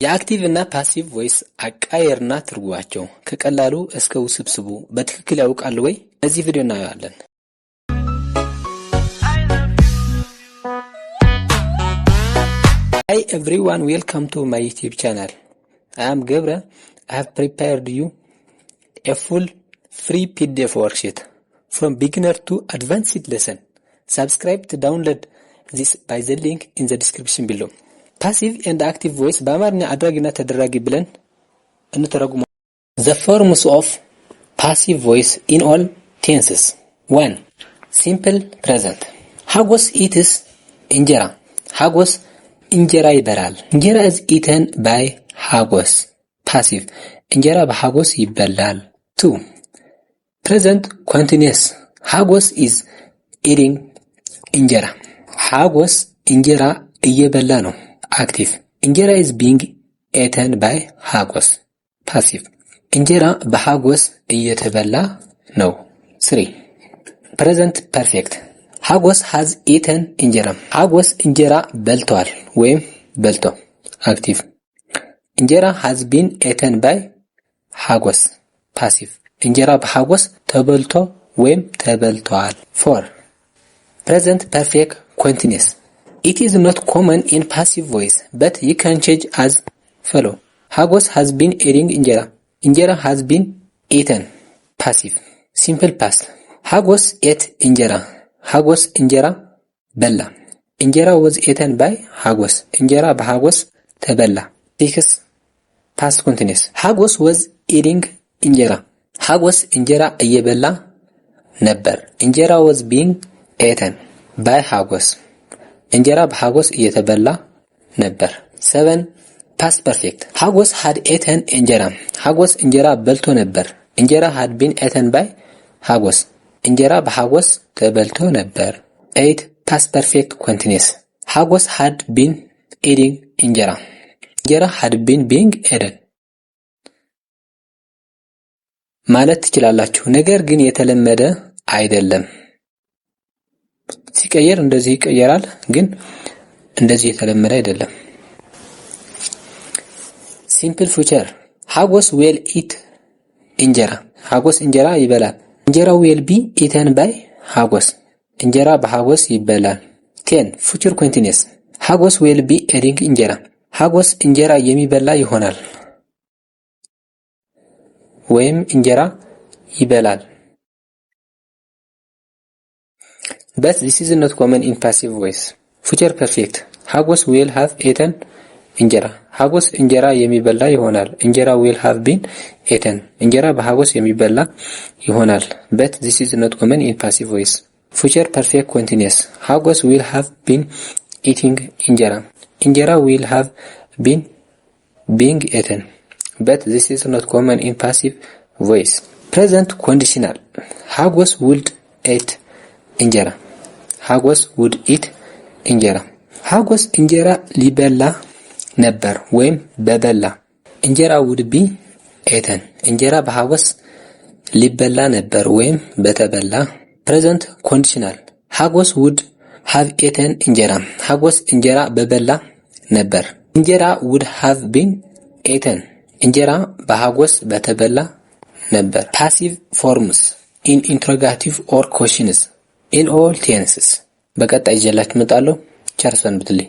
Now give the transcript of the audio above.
የአክቲቭ እና ፓሲቭ ቮይስ አቃየርና ትርጉማቸው ከቀላሉ እስከ ውስብስቡ በትክክል ያውቃሉ ወይ? በዚህ ቪዲዮ እናያለን። Hi everyone, welcome to my YouTube channel. I am Gebra. I have prepared you a full free PDF worksheet from beginner to advanced lesson. Subscribe to download this by the link in the description below. ፓሲቭ ኤንድ አክቲቭ ቮይስ በአማርኛ አድራጊና ተደራጊ ብለን እንተረጉማ። The forms of passive voice in all tenses. 1. Simple present. ሀጎስ eats እንጀራ. ሀጎስ እንጀራ ይበላል. እንጀራ is eaten by ሀጎስ. passive. እንጀራ በሀጎስ ይበላል. 2. Present continuous. ሀጎስ is eating እንጀራ. ሀጎስ እንጀራ እየበላ ነው. Active. እንጀራ is being eaten by ሀጎስ. Passive. እንጀራ በሀጎስ እየተበላ ነው. 3. Present perfect. ሀጎስ has eaten እንጀራ. ሀጎስ እንጀራ በልቷል ወይም በልቶ. Active. እንጀራ has been eaten by ሀጎስ. Passive. እንጀራ በሀጎስ ተበልቶ ወይም ተበልቷል. 4. Present perfect continuous. It is not common in passive voice, but you can change as follow. ሀጎስ has been eating እንጀራ. እንጀራ has been eaten. Passive. Simple past. ሀጎስ ate እንጀራ. ሀጎስ እንጀራ በላ. እንጀራ was eaten by ሀጎስ. እንጀራ በሀጎስ ተበላ. 6. Past continuous. ሀጎስ was eating እንጀራ. ሀጎስ እንጀራ እየበላ ነበር. እንጀራ was being eaten by ሀጎስ. እንጀራ በሀጎስ እየተበላ ነበር. 7. Past perfect. ሀጎስ had eaten እንጀራ. ሀጎስ እንጀራ በልቶ ነበር. እንጀራ had been eaten by ሀጎስ. እንጀራ በሀጎስ ተበልቶ ነበር. 8. Past perfect continuous. ሀጎስ had been eating እንጀራ. እንጀራ had been being eaten ማለት ትችላላችሁ። ነገር ግን የተለመደ አይደለም። ሲቀየር እንደዚህ ይቀየራል፣ ግን እንደዚህ የተለመደ አይደለም። Simple future. ሀጎስ will eat እንጀራ. ሀጎስ እንጀራ ይበላል. እንጀራ will be eaten by ሀጎስ. እንጀራ በሀጎስ ይበላል. 10. Future continuous. ሀጎስ will be eating እንጀራ. ሀጎስ እንጀራ የሚበላ ይሆናል ወይም እንጀራ ይበላል. But this is not common in passive voice. Future perfect. ሀጎስ will have eaten እንጀራ. ሀጎስ እንጀራ የሚበላ ይሆናል. እንጀራ will have been eaten. እንጀራ በሀጎስ የሚበላ ይሆናል. But this is not common in passive voice. Future perfect continuous. ሀጎስ will have been eating እንጀራ. እንጀራ will have been being eaten. But this is not common in passive voice. Present conditional. ሀጎስ would eat እንጀራ. ሀጎስ would eat እንጀራ. ሀጎስ እንጀራ ሊበላ ነበር ወይም በበላ. እንጀራ would be eaten. እንጀራ በሀጎስ ሊበላ ነበር ወይም በተበላ. Present conditional. ሀጎስ would have eaten እንጀራ. ሀጎስ እንጀራ በበላ ነበር. እንጀራ would have been eaten. እንጀራ በሀጎስ በተበላ ነበር. Passive forms in interrogative or questions in all tenses. በቀጣይ ይዤላችሁ እመጣለሁ። ቸር ሰንብቱልኝ።